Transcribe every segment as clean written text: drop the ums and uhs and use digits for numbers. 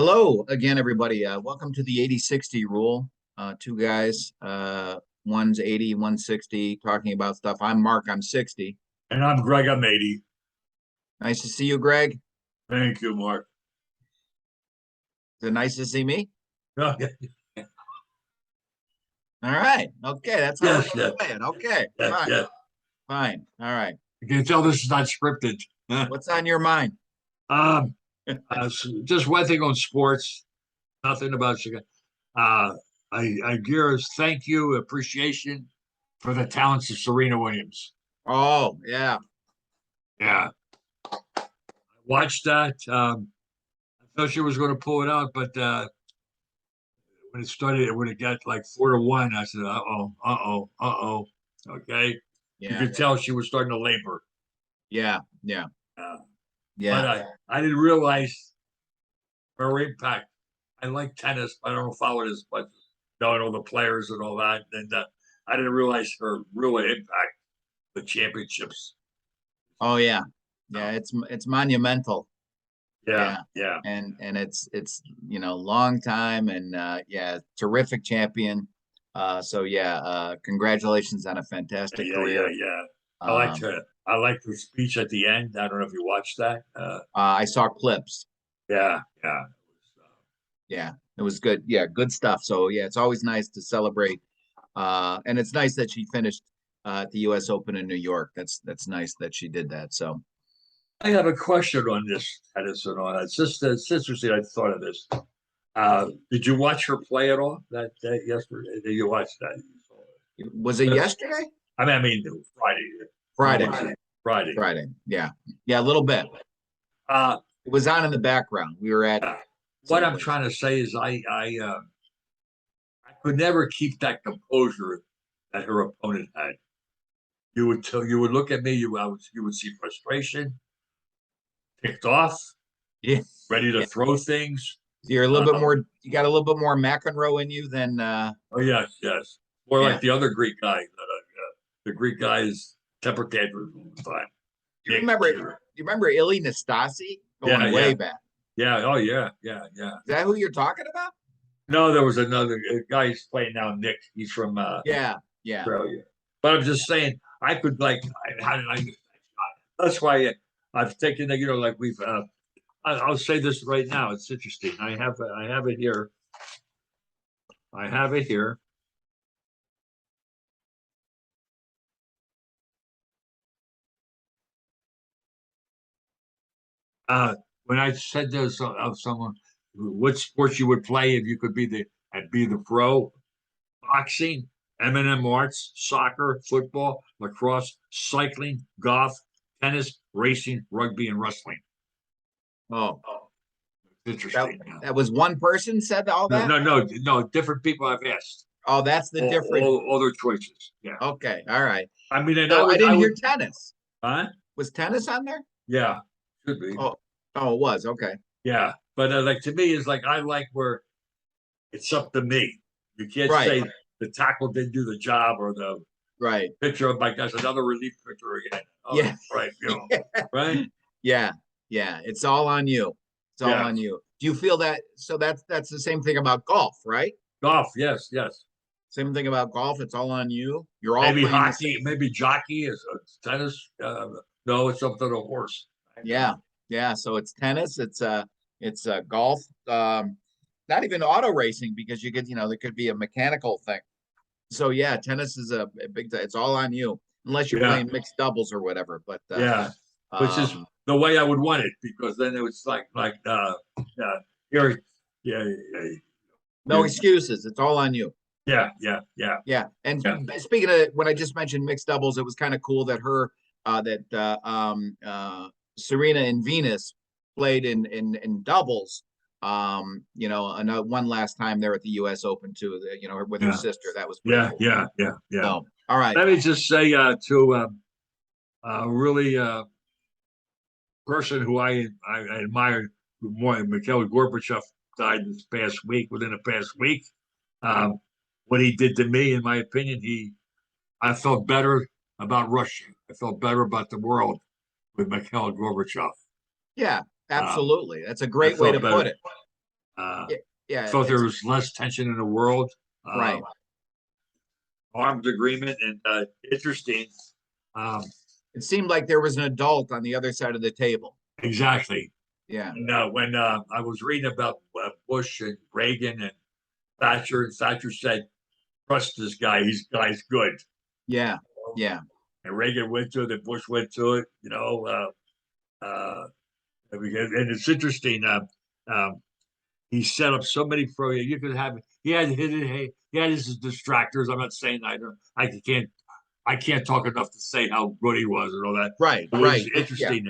Hello again, everybody. Welcome to the 80-60 rule. Two guys, one's 80, one's 60, talking about stuff. I'm Mark, I'm 60. And I'm Greg, I'm 80. Nice to see you, Greg. Thank you, Mark. Is it nice to see me? Oh, yeah. All right. Okay, that's how Yes, we're yes, gonna play it. Okay, yes, fine, yes. fine. All right. You can tell this is not scripted. What's on your mind? Um, just one thing on sports, nothing about you. I give thank you, appreciation for the talents of Serena Williams. Oh, yeah. Yeah, watched that. I thought she was going to pull it out, but when it got like 4-1, I said, uh-oh. Okay. You Yeah. could tell she was starting to labor. Yeah. Yeah. Uh, Yeah. but I didn't realize her impact. I like tennis, but I don't follow it as much as knowing all the players and all that. And I didn't realize her real impact, the championships. Oh, yeah. Yeah. It's monumental. Yeah, yeah. And it's long time and yeah, terrific champion. So yeah, congratulations on a fantastic career. Yeah. I liked Um, her. I liked her speech at the end. I don't know if you watched that. I saw clips. Yeah. Yeah, it was good. Yeah, good stuff. So yeah, it's always nice to celebrate. And it's nice that she finished at the US Open in New York. That's nice that she did that. So I have a question on this tennis and all that. It's interesting. I thought of this. Did you watch her play at all that yesterday? Did you watch that? was it yesterday? I mean Friday. Friday. Friday. Friday. Yeah. Yeah, a little bit. Uh, It was on in the background. We were at what I'm someplace. trying to say is I could never keep that composure that her opponent had. You would look at me, you would see frustration, ticked off, Yeah. ready to Yeah. throw things. You're a little bit more. You got a little bit more McEnroe in you than. Oh yes. More Yeah. like the other Greek guy. The Greek guy is temper tantrums all the time. You remember Illy Nastasi going way back? Yeah. Oh yeah. Is that who you're talking about? No, there was another guy who's playing now, Nick. He's from Yeah. Australia. But I'm just saying, I could like, how did I get that shot? That's why I've taken, like we've. I'll say this right now. It's interesting. I have it here. I have it here. When I said this of someone, what sports you would play if you could be the pro, boxing, M&M arts, soccer, football, lacrosse, cycling, golf, tennis, racing, rugby, and wrestling. Oh, Interesting. that was one person said all that. No. Different people I've asked. Oh, that's the different. All their choices. Yeah. Okay. All right. I mean, and I didn't hear tennis. Huh? Was tennis on there? Yeah. Should be. Oh, it was. Okay. Yeah. But like to me, it's like I like where it's up to me. You can't say the tackle didn't do the job or the pitcher of that's another relief pitcher again. Oh, yeah. Right. Right. Yeah. It's all on you. It's all on you. Do you feel that? So that's the same thing about golf, right? Golf. Yes. Same thing about golf. It's all on you. You're all maybe hockey. Maybe jockey is tennis. No, it's up to the horse. Yeah. So it's tennis. It's golf. Not even auto racing because you could, there could be a mechanical thing. So yeah, tennis is a big. It's all on you unless you're playing mixed doubles or whatever. But which is the way I would want it because then it was here, no excuses. It's all on you. Yeah. And speaking of when I just mentioned mixed doubles, it was kind of cool that Serena and Venus played in doubles. One last time there at the U.S. Open too. With her sister. That was cool. Yeah. So, all right. Let me just say to really person who I admired more, Mikhail Gorbachev died within the past week. What he did to me, in my opinion, I felt better about Russia. I felt better about the world with Mikhail Gorbachev. Yeah, absolutely. That's a great way to put it. Uh, Yeah, yeah, Felt there it's was less tension in the world. right. Arms agreement and interesting. Um, It seemed like there was an adult on the other side of the table. exactly. Yeah, And, when I was reading about Bush and Reagan and Thatcher, and Thatcher said, "Trust this guy. Guy's good." yeah, yeah, And Reagan went to it, and Bush went to it. And it's interesting. He set up so many programs. You could have. He had his distractors. I'm not saying I can't talk enough to say how good he was and all that. right, But it was right. Yeah, interesting.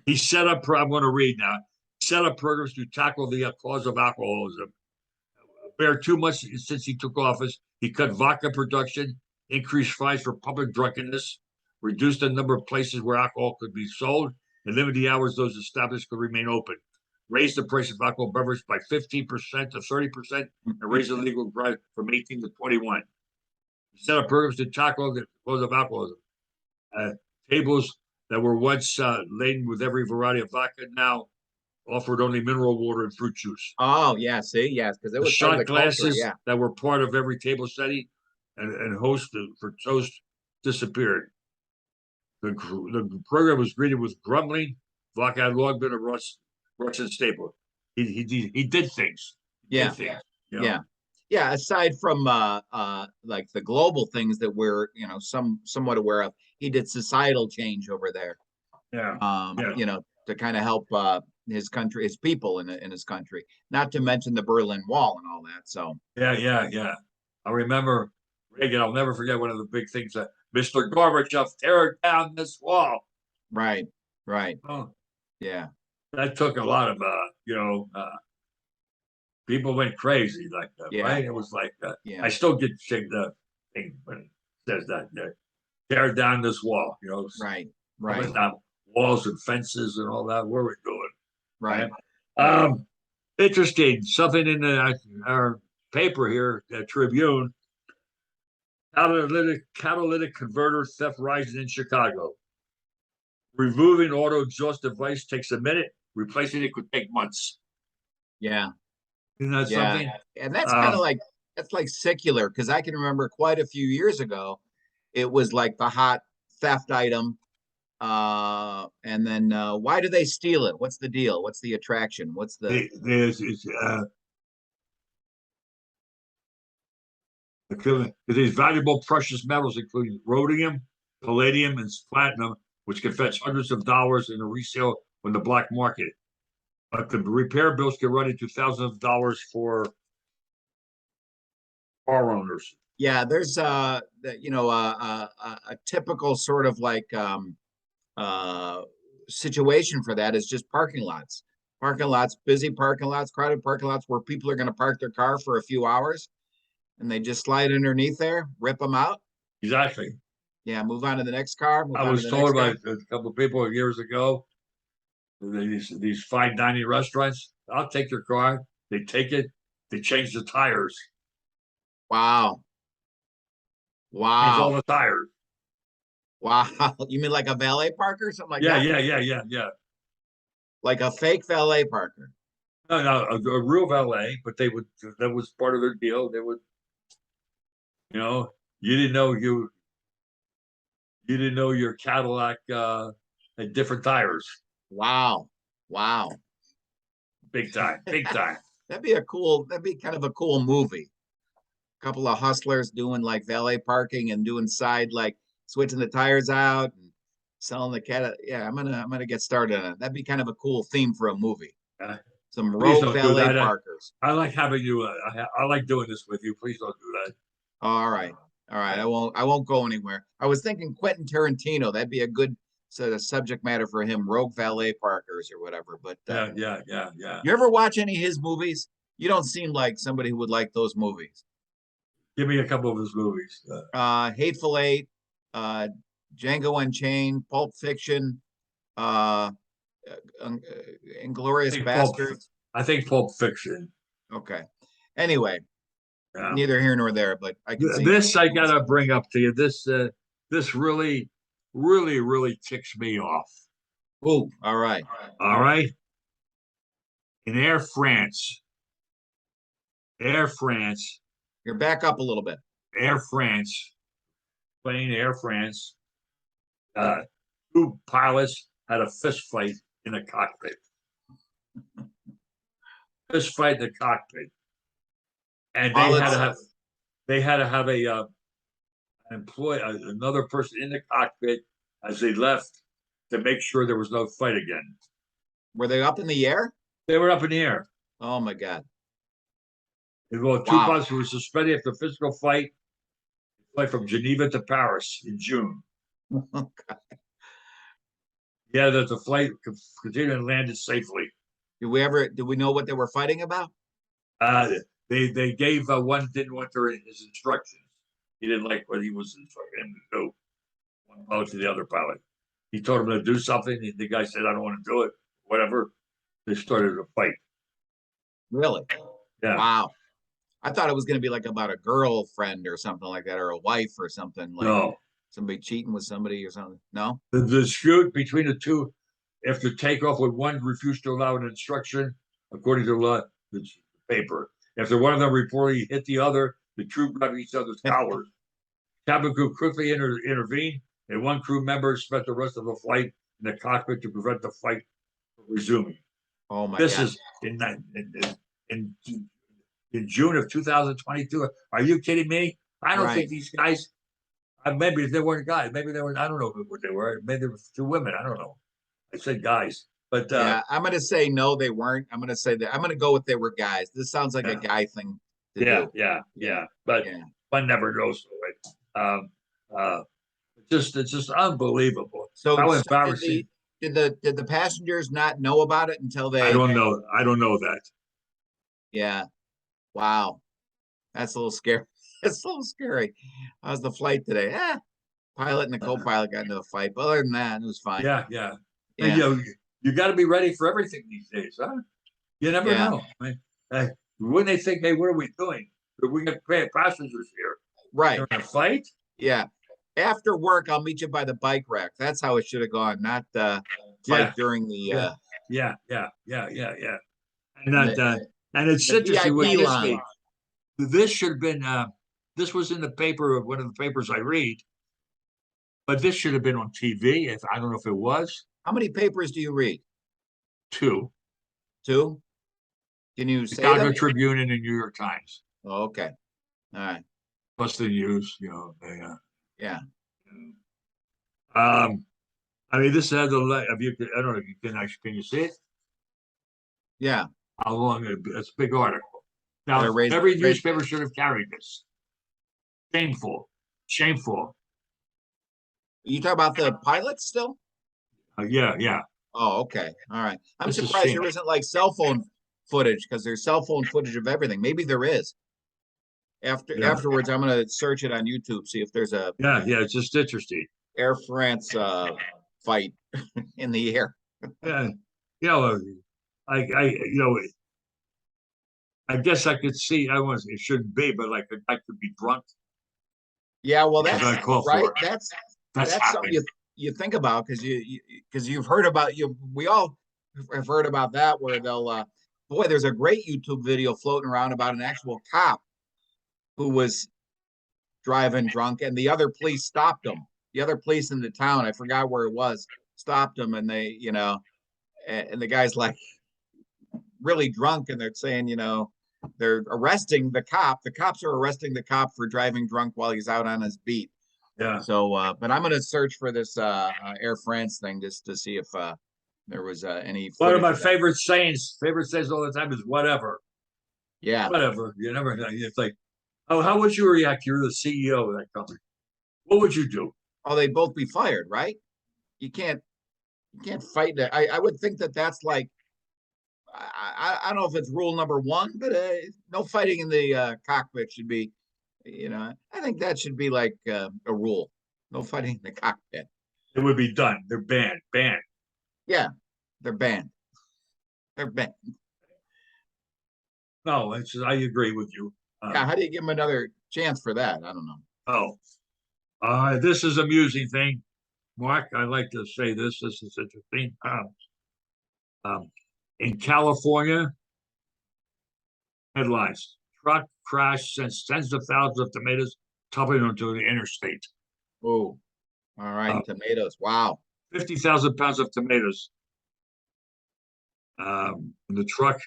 He set up. I'm going to read now. He set up programs to tackle the cause of alcoholism. Bare 2 months since he took office, he cut vodka production, increased fines for public drunkenness, reduced the number of places where alcohol could be sold, and limited the hours those established could remain open. Raised the price of alcohol beverage by 15% to 30%, and raised the legal price from 18 to 21. He set up programs to tackle the cause of alcoholism. Uh, Tables that were once laden with every variety of vodka now offered only mineral water and fruit juice. oh yeah, see, yes, because it The was part of shot the culture. glasses Yeah, that were part of every table setting and host for toast disappeared. The program was greeted with grumbling. Vodka had long been a Russian staple. He did things. He yeah, did things. You yeah, know. yeah. Aside from like the global things that we're somewhat aware of, he did societal change over there. Yeah. Yeah. To kind of help his country, his people in his country. Not to mention the Berlin Wall and all that. So Yeah. Yeah. Yeah. I remember Reagan. I'll never forget one of the big things that Mr. Gorbachev tear down this wall. right, right, Oh, yeah, that took a lot of people went crazy like that, yeah, right? It was like yeah, I still get the thing when it says that tear down this wall, right, all right, that walls and fences and all that. What are we doing, right. right? Um, Interesting. Something in our paper here, the Tribune. Catalytic converter theft rises in Chicago. Removing auto exhaust device takes a minute. Replacing it could take months. Yeah, Isn't that yeah. something? And that's kind of Um, like that's like secular because I can remember quite a few years ago, it was like the hot theft item. And then why do they steal it? What's the deal? What's the attraction? What's the these valuable precious metals, including rhodium, palladium, and platinum, which can fetch hundreds of dollars in a resale on the black market. But the repair bills can run into thousands of dollars for car owners. yeah, there's a typical sort of like uh situation for that is just parking lots. Parking lots, busy parking lots, crowded parking lots where people are going to park their car for a few hours and they just slide underneath there, rip them out. Exactly. Yeah, move on to the next car, move I on to was the told next by car. a couple of people years ago, these fine dining restaurants, I'll take your car. They take it, they change the tires, Wow. change all Wow. the tires. Wow. You mean like a valet parker, something like Yeah, that? yeah, yeah, yeah, yeah. Like a fake valet parker. No, no, a real valet, but that was part of their deal. They would, you know, you didn't know you didn't know your Cadillac had different tires. Wow. Wow. Big time, big time. That'd be kind of a cool movie. A couple of hustlers doing like valet parking and doing side like switching the tires out and selling the cat. Yeah, I'm gonna get started on it. That'd be kind of a cool theme for a movie. Uh, Some Please rogue don't do valet that. parkers. I like having you. I like doing this with you. Please don't do that. All right. All right. I won't go anywhere. I was thinking Quentin Tarantino. That'd be a good sort of subject matter for him, rogue valet parkers or whatever. But Yeah, yeah, yeah, yeah. you ever watch any of his movies? You don't seem like somebody who would like those movies. Give me a couple of his movies. Hateful Eight, uh, Django Unchained, Pulp Fiction, uh, I Inglorious think Pulp. Bastards. I think Pulp Fiction. Okay. Anyway, Yeah. neither here nor there, but I can see. This I gotta bring up to you. This really, really, really ticks me off. Oh, all right. All right. In Air France, Air France, You're back up a little bit. Air France, plane Air France. Uh, Two pilots had a fist fight in the cockpit. Fist fight in the cockpit, and Pilots, they had to have a employ another person in the cockpit as they left to make sure there was no fight again. were they up in the air? They were up in the air. Oh my God. Well, two Wow. pilots were suspended after a physical fight from Geneva to Paris in June. Yeah, that the flight continued and landed safely. Did we know what they were fighting about? Uh, they gave one didn't want his instructions. He didn't like what he was instructing him to do. One pilot to the other pilot. He told him to do something. The guy said, "I don't want to do it." Whatever. They started a fight. Really? Yeah. Wow. I thought it was going to be like about a girlfriend or something like that, or a wife or something, like No. somebody cheating with somebody or something. No? The dispute between the two after takeoff when one refused to allow an instruction, according to the paper. After one of them reportedly hit the other, the crew grabbed each other's collars. Cabin crew quickly intervened, and one crew member spent the rest of the flight in the cockpit to prevent the fight from resuming. Oh my This God. is in in June of 2022. Are you kidding me? I don't think these guys. Maybe they weren't guys. Maybe they were. I don't know what they were. Maybe they were two women. I don't know. I said guys, but Yeah, I'm going to say no, they weren't. I'm going to say that. I'm going to go with they were guys. This sounds like a guy thing to do. Yeah. But one never goes to it. It's just unbelievable. So, How so embarrassing. did the passengers not know about it until they? I don't know. I don't know that. Yeah. Wow. That's a little scary. It's a little scary. How's the flight today? Pilot and the co-pilot got into a fight. But other than that, it was fine. Yeah. Yeah. You got to be ready for everything these days, huh? You never know. Wouldn't they think, hey, what are we doing? We got passengers here. Right. They're in a fight? Yeah. After work, I'll meet you by the bike rack. That's how it should have gone, not fight during the Yeah. And it's interesting what VIP this line. means. This should have been this was in the paper of one of the papers I read, but this should have been on TV. If I don't know if it was. How many papers do you read? Two. Two? Can you The say Chicago them? Tribune and the New York Times. Oh, okay. All right. Plus the news, Yeah. I mean, this has a if you I don't know if you can you see it? Yeah. How long it's a big article. Now every newspaper should have carried this. Shameful. You talk about the pilots still? Yeah. Oh, okay. All right. I'm surprised there isn't like cell phone footage because there's cell phone footage of everything. Maybe there is. Afterwards, I'm gonna search it on YouTube, see if there's a it's just interesting. Air France fight in the air. Yeah, I guess I could see. It shouldn't be, but like I could be drunk. Yeah, well, that's right. That's something you think about because you've heard about we all have heard about that where they'll there's a great YouTube video floating around about an actual cop who was driving drunk and the other police stopped him. The other police in the town, I forgot where it was, stopped him and they, and the guy's like really drunk and they're saying, they're arresting the cop. The cops are arresting the cop for driving drunk while he's out on his beat. Yeah. So, but I'm going to search for this Air France thing just to see if there was any. One of my favorite sayings all the time is whatever. Yeah. Whatever. You never know. It's like, oh, how would you react? You're the CEO of that company. What would you do? Oh, they'd both be fired, right? You can't fight that. I would think that's like, I don't know if it's rule number one, but no fighting in the cockpit should be, I think that should be like a rule. No fighting in the cockpit. It would be done. They're banned. Yeah, they're banned. No, I agree with you. Yeah, how do you give them another chance for that? I don't know. This is amusing thing. Mark, I like to say this. This is interesting. In California, headlines: truck crash sends tens of thousands of tomatoes tumbling onto the interstate. Oh, all right. Uh, Tomatoes. Wow. 50,000 pounds of tomatoes in the truck.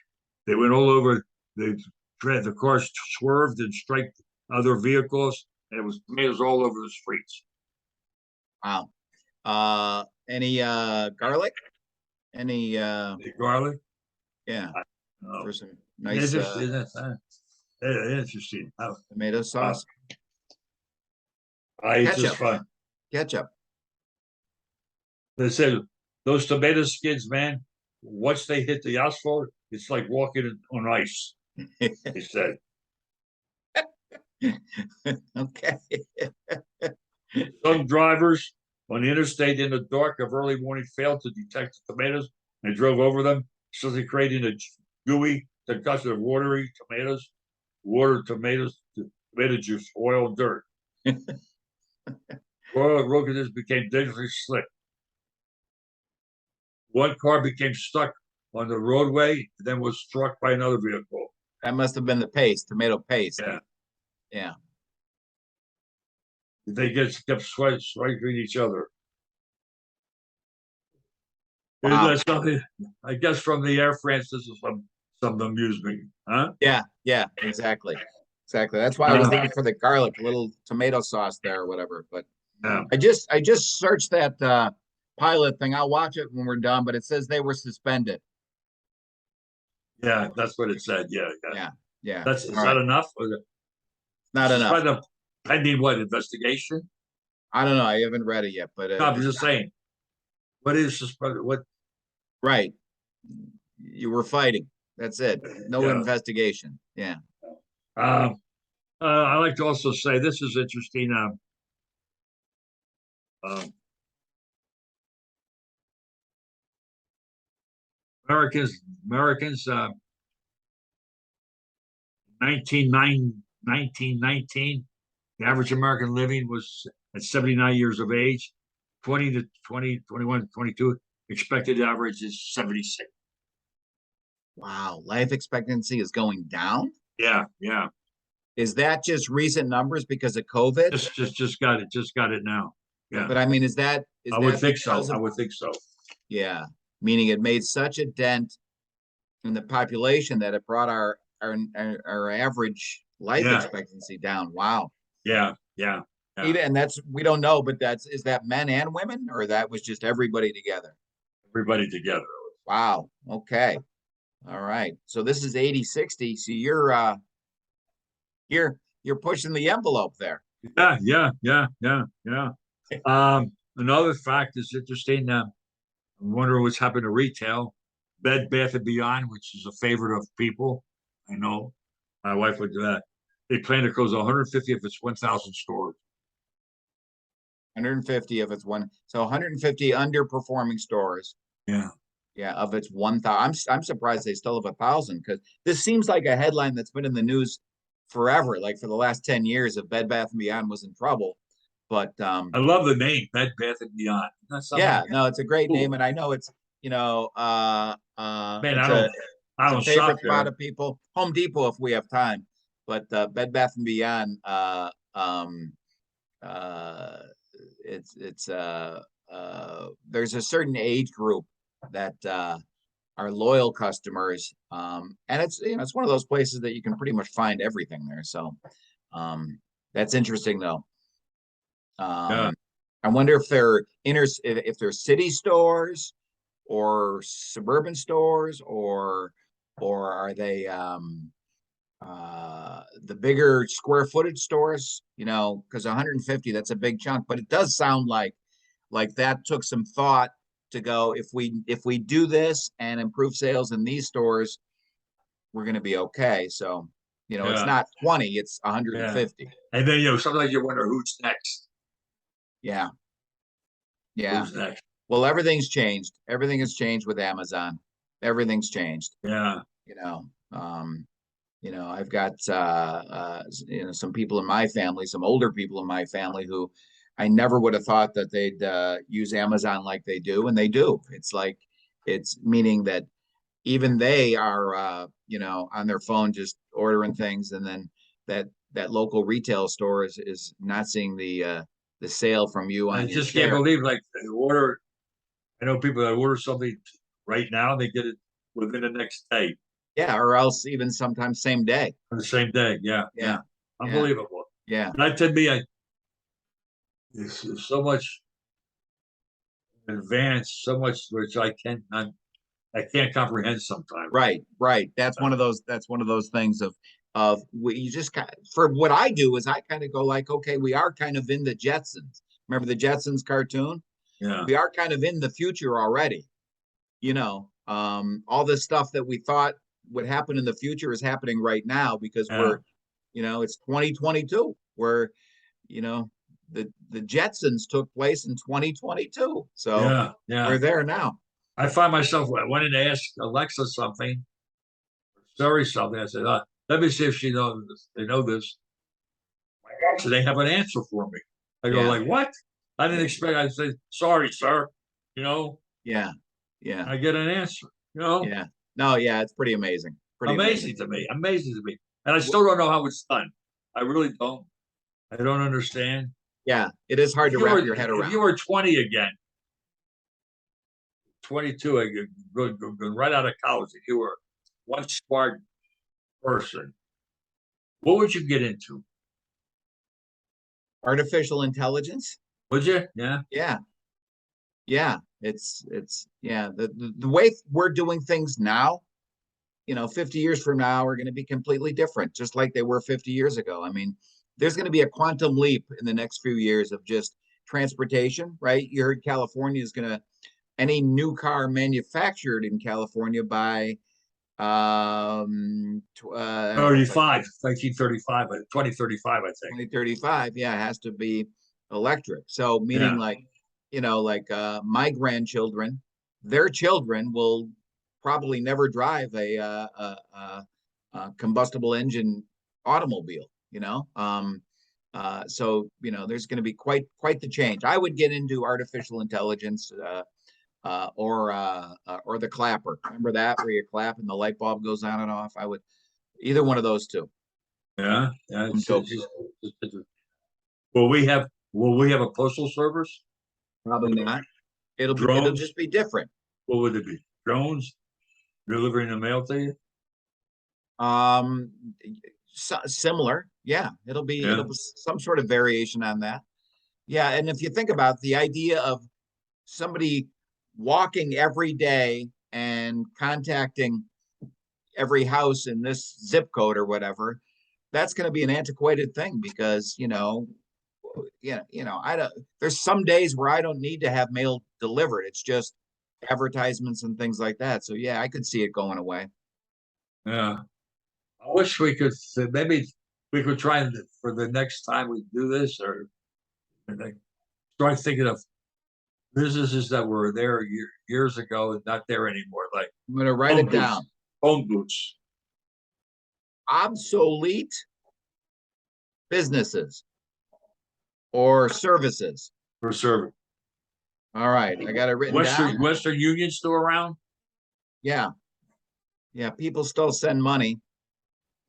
They went all over. The cars swerved and struck other vehicles. And it was tomatoes all over the streets. Wow. Any garlic? Any The garlic. yeah, Uh, for some nice interesting. Interesting. tomato Uh, sauce. I just Ketchup. find Ketchup. they said those tomato skins, man. Once they hit the asphalt, it's like walking on ice. They said. Okay. Some drivers on the interstate in the dark of early morning failed to detect the tomatoes and drove over them, suddenly creating a gooey concussion of water, tomatoes, tomato juice, oil, and dirt. Road conditions became dangerously slick. One car became stuck on the roadway, and then was struck by another vehicle. That must have been the paste, tomato paste. Yeah, Yeah. they kept striking each other. Wow. That's something, I guess, from the Air France. This is some amusement, huh? Yeah, yeah, exactly. Exactly. That's why I was Uh, looking for the garlic, a little tomato sauce there or whatever. But yeah. I just searched that pilot thing. I'll watch it when we're done, but it says they were suspended. Yeah, that's what it said. Yeah, yeah. Yeah, yeah. That's All is that right. enough? Not enough. Suspend pending what investigation? I don't know. I haven't read it yet, but No, I'm it's just saying. What is suspended? What? right. You were fighting. That's it. No Yeah. investigation. Yeah. Um, I like to also say this is interesting. Um, Americans, 1919, the average American living was at 79 years of age. 20 to 20, 21, 22, expected average is 76. Wow. Life expectancy is going down. Yeah, yeah. Is that just recent numbers because of COVID? Just got it. Just got it now. Yeah. But I mean, is I would that think so. because I of would think so. yeah, meaning it made such a dent in the population that it brought our average life Yeah, expectancy down. Wow. yeah, yeah, yeah. Even and that's we don't know, but that's is that men and women or that was just everybody together? Everybody together. Wow. Okay. All right. So this is 80/60. So you're pushing the envelope there. Yeah, yeah, yeah, yeah, yeah. Another fact is interesting. I'm wondering what's happened to retail. Bed Bath and Beyond, which is a favorite of people. I know my wife would do that. They plan to close 150 if it's 1,000 stores. 150 if it's one. So 150 underperforming stores. Yeah, Yeah, of its 1,000. I'm surprised they still have 1,000 because this seems like a headline that's been in the news forever, like for the last 10 years if Bed Bath and Beyond was in trouble. But I love the name Bed Bath and Beyond. That's something yeah, no, it's a great name, cool. and I know it's Man, it's I a don't favorite shop for a lot there. of people. Home Depot if we have time, but Bed Bath and Beyond uh there's a certain age group that are loyal customers. And it's it's one of those places that you can pretty much find everything there. So that's interesting though. Yeah, Um, I wonder if they're if they're city stores or suburban stores or are they the bigger square footage stores, because 150 that's a big chunk, but it does sound like that took some thought to go if we do this and improve sales in these stores, we're going to be okay. So, it's yeah, not 20, it's yeah. 150. And then sometimes you wonder who's next. Yeah. Yeah. Who's next? Well, everything's changed. Everything has changed with Amazon. Everything's changed. Yeah, You know, I've got some people in my family, some older people in my family who I never would have thought that they'd use Amazon like they do, and they do. It's like it's meaning that even they are, on their phone just ordering things, and then that local retail store is not seeing the sale from you I on your just can't share. believe like they order. I know people that order something right now, they get it within the next day, Yeah, or else even sometimes same day. on the same day. Yeah, yeah, Yeah, yeah, unbelievable. yeah, That to me, is so much advanced, so much which I can't comprehend sometimes. right, right. That's one of those things of you just for what I do is I kind of go like, okay, we are kind of in the Jetsons. Remember the Jetsons cartoon? Yeah, We are kind of in the future already. All this stuff that we thought would happen in the future is happening right now because yeah, it's 2022. Where, you know, the Jetsons took place in 2022. So yeah, yeah. we're there now. I find myself I went in to ask Alexa something, Siri something. I said, "Let me see if she knows this. They know this." So they have an answer for me. I go Yeah, like, "What?" I didn't yeah, expect. I say, "Sorry, sir." You know, yeah, yeah, I get an answer. You know, yeah. No, yeah, it's pretty amazing. Pretty amazing. amazing to me, amazing to me, and I still don't know how it's done. I really don't. I don't understand. Yeah, it is hard to wrap your head If you around. were 20 again, 22, I go right out of college, if you were one smart person, what would you get into? Artificial intelligence. Would you? Yeah. Yeah, yeah. It's yeah. The way we're doing things now, 50 years from now are going to be completely different, just like they were 50 years ago. I mean, there's going to be a quantum leap in the next few years of just transportation, right? You heard California is going to, any new car manufactured in California by, 35, 1935, 2035, I think. 2035, yeah, it has to be electric. So, meaning Yeah. like, my grandchildren, their children will probably never drive a combustible engine automobile. So there's going to be quite the change. I would get into artificial intelligence, or the clapper. Remember that, where you clap and the light bulb goes on and off? I would either one of those two. Yeah. Yeah. Would go for. Will we have a postal service? Probably not. It'll Drones? just be different. What would it be? Drones delivering the mail to you? Um, Similar. Yeah, Yeah. it'll be some sort of variation on that. Yeah, and if you think about the idea of somebody walking every day and contacting every house in this zip code or whatever, that's going to be an antiquated thing because I don't. There's some days where I don't need to have mail delivered. It's just advertisements and things like that. So yeah, I could see it going away. Yeah. I wish we could maybe we could try and for the next time we do this or start thinking of businesses that were there years ago and not there anymore, like I'm going to write phone it booths, down. phone booths Obsolete businesses or services. for service. All right, I got it written down. Western Union still around? Yeah, yeah. People still send money.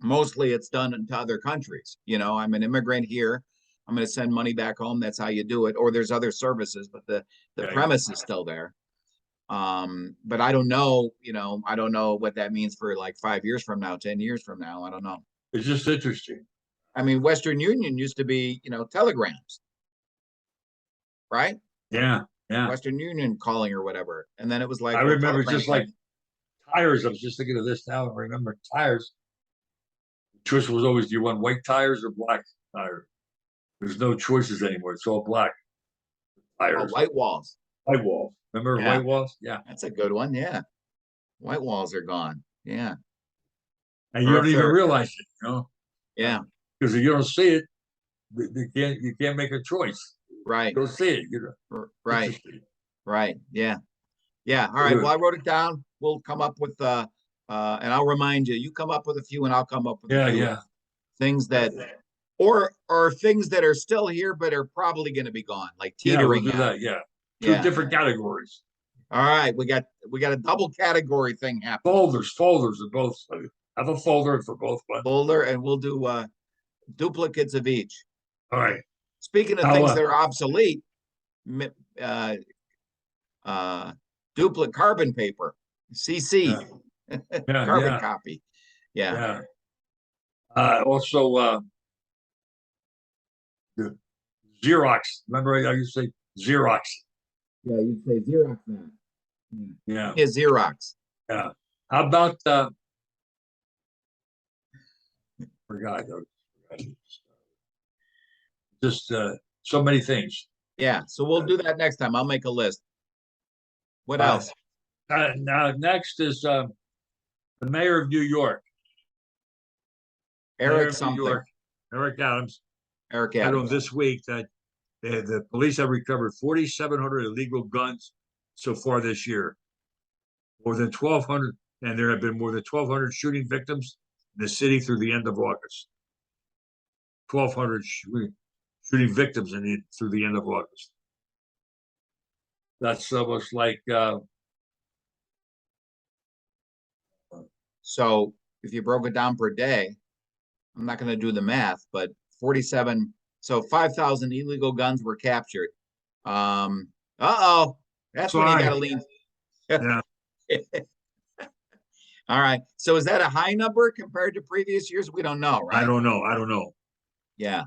Mostly, it's done into other countries. I'm an immigrant here. I'm going to send money back home. That's how you do it. Or there's other services, but the Okay. premise is still there. But I don't know. I don't know what that means for like 5 years from now, 10 years from now. I don't know. It's just interesting. I mean, Western Union used to be, telegrams, right? Yeah, yeah. Western Union calling or whatever. And then it was I like, well, remember telegram just like came. tires. I was just thinking of this now. I remember tires. The choice was always, do you want white tires or black tires? There's no choices anymore. It's all black Oh, tires. white walls. White walls. Remember Yeah, white walls? Yeah. that's a good one. Yeah. White walls are gone. Yeah. And you Or don't if even they're, realize it, yeah, because if you don't see it, you can't make a choice. right. You don't see it. Right. Interesting. Right. Yeah. Yeah. All right. Well, I wrote it down. We'll come up with, and I'll remind you, you come up with a few and I'll come up with a Yeah, few yeah. things that, or things that are still here, but are probably going to be gone, like Yeah, we'll teetering do out. that. Yeah. Two Yeah. different categories. All right, we got a double category thing happening. Folders of both. Have a folder for both ones. Folder, and we'll do duplicates of each. All right. Speaking of Now, things that are obsolete, uh, duplicate carbon paper, CC, carbon yeah, copy. Yeah. yeah. Also, the Xerox. Remember, I used to say Xerox. Yeah, you'd say Xerox that. Yeah, Yeah, Xerox. yeah. How about forgot. Just so many things. Yeah, so we'll do that next time. I'll make a list. What Uh, else? Now, next is the mayor of New York. Mayor Eric of New something. York, Eric Adams, Eric said on Adams. this week that the police have recovered 4,700 illegal guns so far this year. More than 1,200, and there have been more than 1,200 shooting victims in the city through the end of August. 1,200 shooting victims through the end of August. That's almost like So if you broke it down per day, I'm not going to do the math, but 47. So 5,000 illegal guns were captured. Uh-oh, that's when you got to sorry. lean. Yeah, All right. So is that a high number compared to previous years? We don't know, I right? don't know. I don't know. Yeah.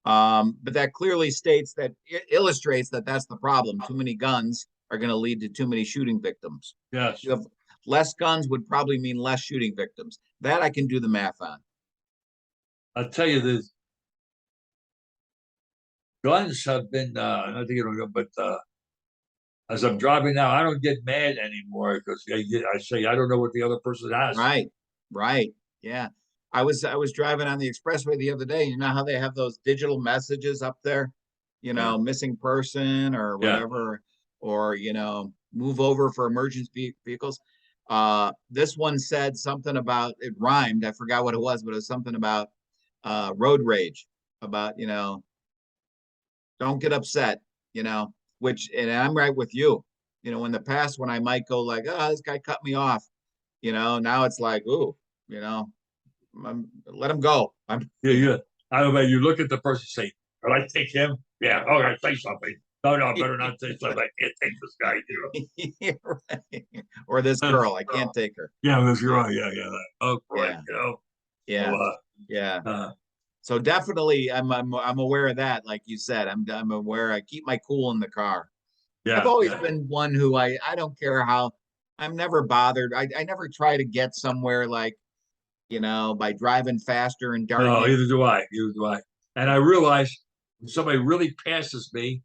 But that clearly states that it illustrates that that's the problem. Too many guns are going to lead to too many shooting victims. Yes. You have less guns would probably mean less shooting victims. That I can do the math on. I'll tell you this. Guns have been not to get on gun, but as I'm driving now, I don't get mad anymore because I say I don't know what the other person has. Right. Right. Yeah. I was driving on the expressway the other day. You know how they have those digital messages up there, Yeah, missing person or yeah. whatever, or move over for emergency vehicles. This one said something about it rhymed. I forgot what it was, but it was something about road rage, about don't get upset, which, and I'm right with you. In the past when I might go like, oh, this guy cut me off, now it's like, ooh, let him go. Yeah, yeah. I don't know. You look at the person, say, "Will I take him?" Yeah. Oh, I say something. No, no, better not say something. I can't take this guy. Right. Or this girl, I can't take her. Yeah, that's right. Yeah, yeah. Oh, right. Yeah, So, yeah, yeah. uh, So definitely, I'm aware of that. Like you said, I'm aware. I keep my cool in the car. I've yeah, always yeah. been one who I don't care how. I'm never bothered. I never try to get somewhere like by driving faster and No, darting. either do I. Either do I. And I realize when somebody really passes me,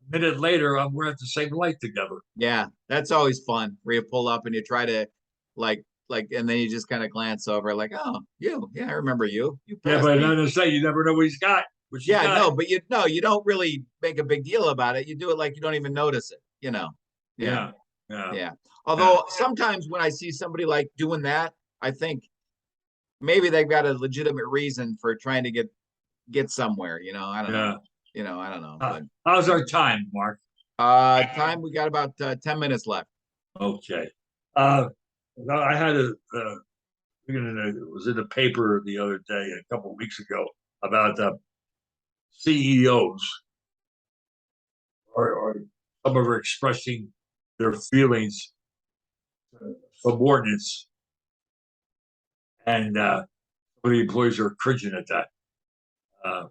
a minute later, we're at the same light together. Yeah, that's always fun. Where you pull up and you try to and then you just kind of glance over like, oh, you, yeah, I remember you. You Yeah, passed but me. I'm to say, you never know what he's got. What she's Yeah, got. no, but you don't really make a big deal about it. You do it like you don't even notice it. Yeah, Yeah, yeah, yeah. yeah, Although sometimes when I see somebody like doing that, I think maybe they've got a legitimate reason for trying to get somewhere. I don't know. yeah. I don't know. But How's our time, Mark? time we got about 10 minutes left. Okay. I had it was in the paper the other day, a couple of weeks ago, about CEOs or some of are expressing their feelings, subordinates, and some of the employees are cringing at that. Uh,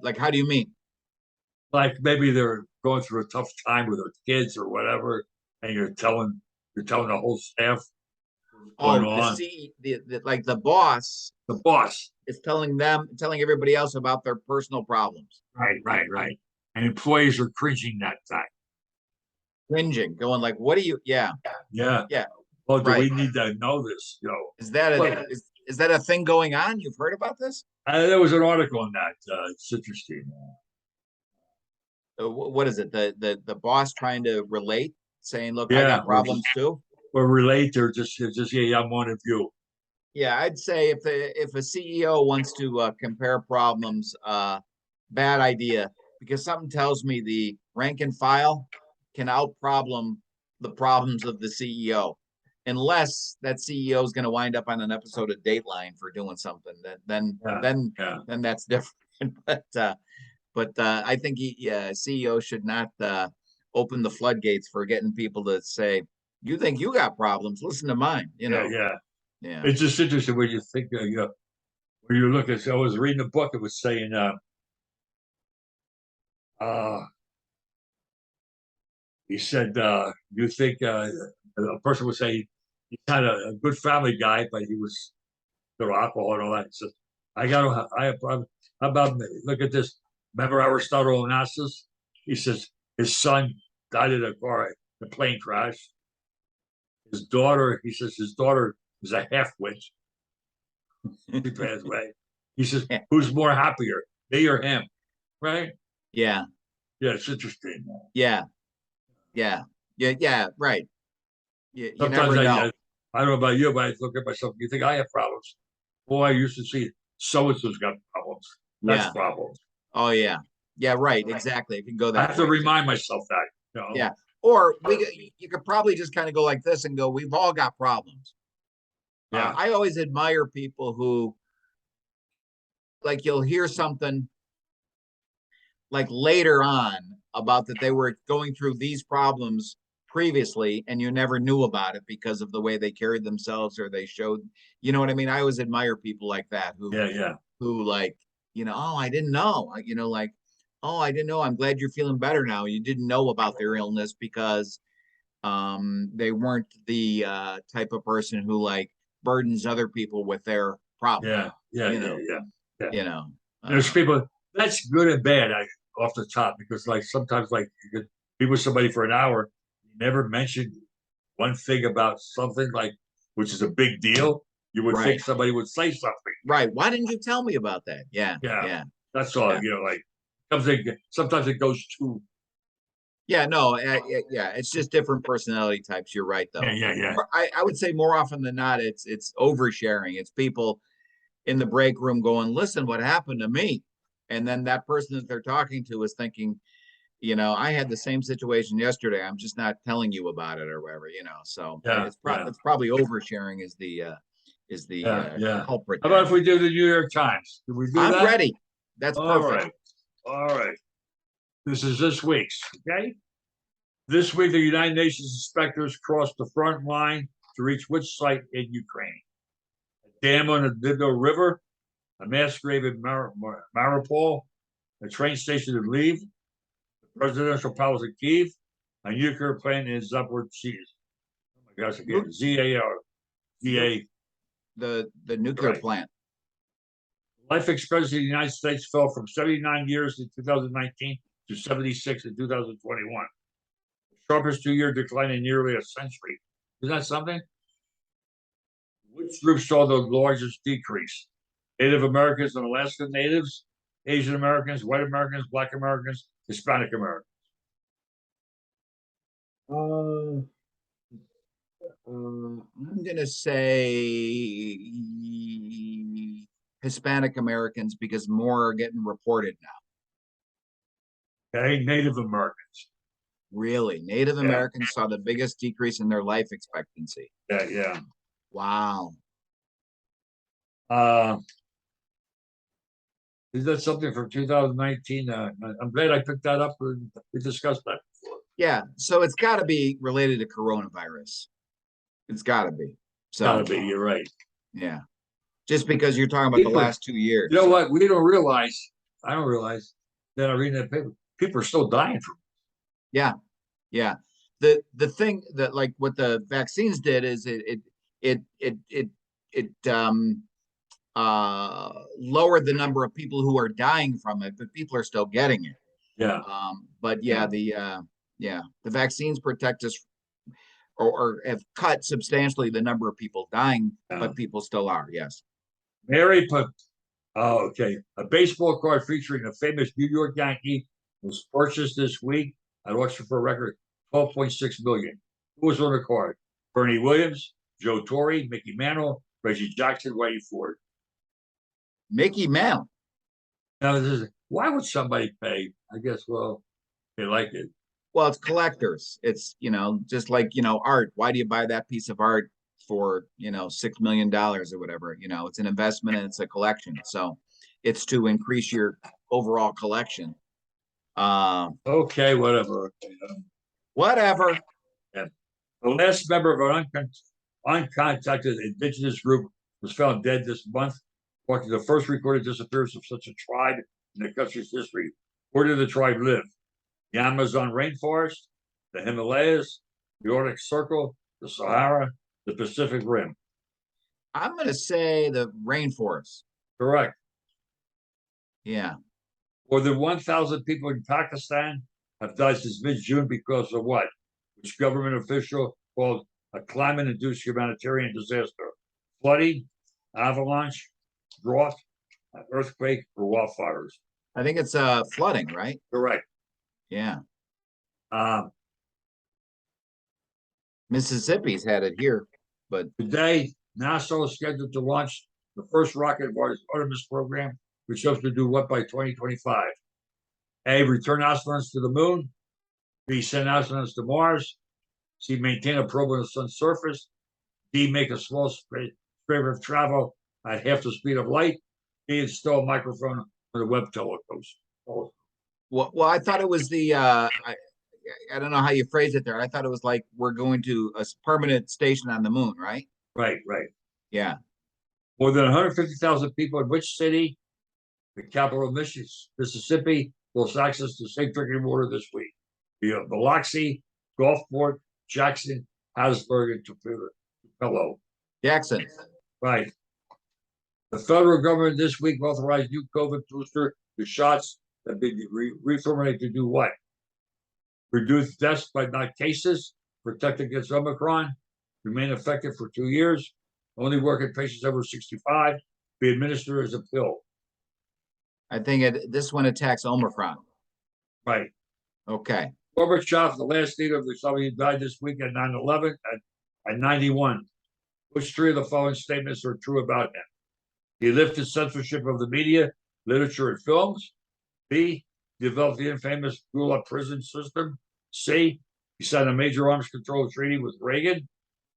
Like, how do you mean? like maybe they're going through a tough time with their kids or whatever, and you're telling the whole staff what's going Oh, on. like the boss The boss, is telling everybody else about their personal problems, right, right, right, and employees are cringing that time. cringing, going like, "What do you?" Yeah, Yeah. yeah, Well, do right. we need to know this? Is that a Well, is that a thing going on? You've heard about this? there was an article on that. It's interesting. What is it? The boss trying to relate, saying, "Look, I Yeah, got problems too." or relate or just yeah, I'm one of you. Yeah, I'd say if a CEO wants to compare problems, bad idea, because something tells me rank and file can out-problem the problems of the CEO. Unless that CEO is going to wind up on an episode of Dateline for doing something, then that's different. but I think CEO should not open the floodgates for getting people to say, "You think you got problems? Listen to mine." Yeah. It's just interesting when you think, when you look at. I was reading a book. It was saying, uh, he said, you think a person would say he's kind of a good family guy, but he was through alcohol and all that. He says, I have problems. How about me? Look at this. Remember Aristotle Onassis? He says his son died in a plane crash. His daughter, he says his daughter is a half witch. She passed away. He says, who's more happier, me or him? Right? Yeah. Yeah, it's interesting. Yeah. Right. You Sometimes never know. I don't know about you, but I look at myself. You think I have problems? Boy, I used to see so and so's got problems. That's Yeah. problems. Oh yeah. Yeah. Right. Exactly. It can go I that have to way. remind myself that. Yeah. Or you could probably just kind of go like this and go, we've all got problems. Yeah. I always admire people who, like, you'll hear something like later on about that they were going through these problems previously and you never knew about it because of the way they carried themselves or they showed, you know what I mean? I always admire people like that who like, oh, I didn't know, like, oh, I didn't know. I'm glad you're feeling better now. You didn't know about their illness because they weren't the type of person who like burdens other people with their problems. Yeah. You know, There's people that's good and bad. Off the top because like sometimes like you could be with somebody for an hour, you never mention one thing about something like which is a big deal. You would think somebody would say something. Right. Why didn't you tell me about that? Yeah. That's all. Like sometimes it goes too. Yeah, no, yeah, it's just different personality types. You're right, though. Yeah. I would say more often than not, it's oversharing. It's people in the break room going, "Listen, what happened to me?" And then that person that they're talking to is thinking, I had the same situation yesterday. I'm just not telling you about it or whatever. So it's probably oversharing is the culprit. How about if we do the New York Times? Do we do that? I'm ready. That's perfect. All right. This is this week's. Okay. This week, the United Nations inspectors crossed the front line to reach which site in Ukraine? A dam on the Dnipro River, a mass grave in Mariupol, a train station in Lviv, the presidential palace in Kiev, a nuclear plant in Zaporizhzhia. Oh my gosh, again, Z-A-R-Z-A. The nuclear plant. Life expectancy in the United States fell from 79 years in 2019 to 76 in 2021. The sharpest 2-year decline in nearly a century. Is that something? Which group saw the largest decrease? Native Americans and Alaska Natives, Asian Americans, White Americans, Black Americans, Hispanic Americans. I'm going to say Hispanic Americans because more are getting reported now. Okay, Native Americans. Really? Native Americans saw the biggest decrease in their life expectancy. Yeah. Wow. Is that something from 2019? I'm glad I picked that up. We discussed that before. Yeah, so it's got to be related to coronavirus. It's got to be. So gotta be. You're right. Yeah, just because you're talking about the last 2 years. You know what? We don't realize. I don't realize that I read that paper. People are still dying from it. Yeah. The thing that like what the vaccines did is it lowered the number of people who are dying from it, but people are still getting it. Yeah. But the vaccines protect us or have cut substantially the number of people dying, but people still are. Yes. Mary put. Oh, okay. A baseball card featuring a famous New York Yankee was purchased this week at auction for a record $12.6 million. Who was on the card? Bernie Williams, Joe Torre, Mickey Mantle, Reggie Jackson, Whitey Ford. Mickey Mantle. Now, why would somebody pay? I guess, well, They like it. Well, it's collectors. It's, just like, art. Why do you buy that piece of art for, $6 million or whatever? It's an investment and it's a collection. So it's to increase your overall collection. Okay, whatever. Whatever. Yeah. The last member of an uncontacted indigenous group was found dead this month, marking the first recorded disappearance of such a tribe in the country's history. Where did the tribe live? The Amazon rainforest, the Himalayas, the Arctic Circle, the Sahara, the Pacific Rim. I'm going to say the rainforest. Correct. Yeah. More than 1,000 people in Pakistan have died since mid-June because of what? Which government official called a climate-induced humanitarian disaster? Flooding, avalanche, drought, an earthquake, or wildfires? I think it's flooding, right? Correct. Yeah. Um, Mississippi's had it here, but Today, NASA is scheduled to launch the first rocket of our Artemis program, which hopes to do what by 2025? A, return astronauts to the moon. B, send astronauts to Mars. C, maintain a probe on the sun's surface. D, make a small spacecraft of travel at half the speed of light. D, install a microphone on the Webb telescope. well, I thought it was I don't know how you phrase it there. I thought it was like we're going to a permanent station on the moon, right? Right, right. Yeah. More than 150,000 people in which city, the capital of Mississippi, lost access to safe drinking water this week? Biloxi, Gulfport, Jackson, Hattiesburg, and Tupelo. Jackson. Right. The federal government this week authorized new COVID booster shots that be reformulated to do what? Reduce deaths by not cases, protect against Omicron, remain effective for 2 years, only work in patients over 65, be administered as a pill. I think this one attacks Omicron. Right. Okay. Gorbachev, the last leader of the Soviet, died this week at 9/11 at 91. Which three of the following statements are true about him? He lifted censorship of the media, literature, and films. B, developed the infamous Gulag prison system. C, he signed a major arms control treaty with Reagan.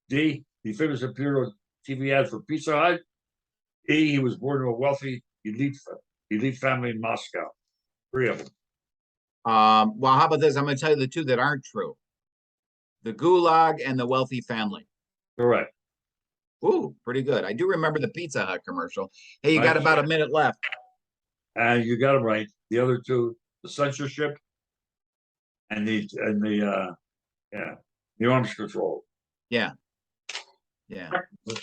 D, he famously appeared on TV ads for Pizza Hut. E, he was born to a wealthy elite family in Moscow. Three of them. Well, how about this? I'm going to tell you the two that aren't true: the Gulag and the wealthy family. Correct. Ooh, pretty good. I do remember the Pizza Hut commercial. Hey, you Right. got about a minute left. And you got them right. The other two, the censorship and the arms control. Yeah. Yeah. We're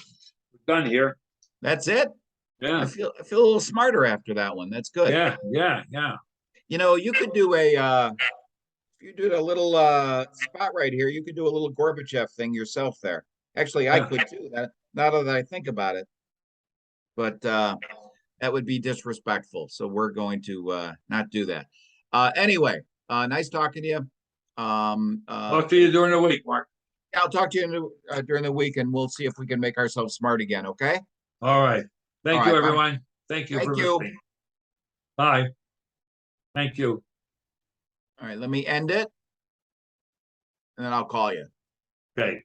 done here. That's it. Yeah. I feel a little smarter after that one. That's good. Yeah. You could do if you did a little spot right here, you could do a little Gorbachev thing yourself there. Actually, I could too. That now that I think about it. But that would be disrespectful. So we're going to not do that. Anyway, nice talking to you. Talk to you during the week, Mark. I'll talk to you during the week, and we'll see if we can make ourselves smart again. Okay. All right. Thank you, everyone. Bye. Thank you Thank for you. listening. Bye. Thank you. All right. Let me end it, and then I'll call you. Okay.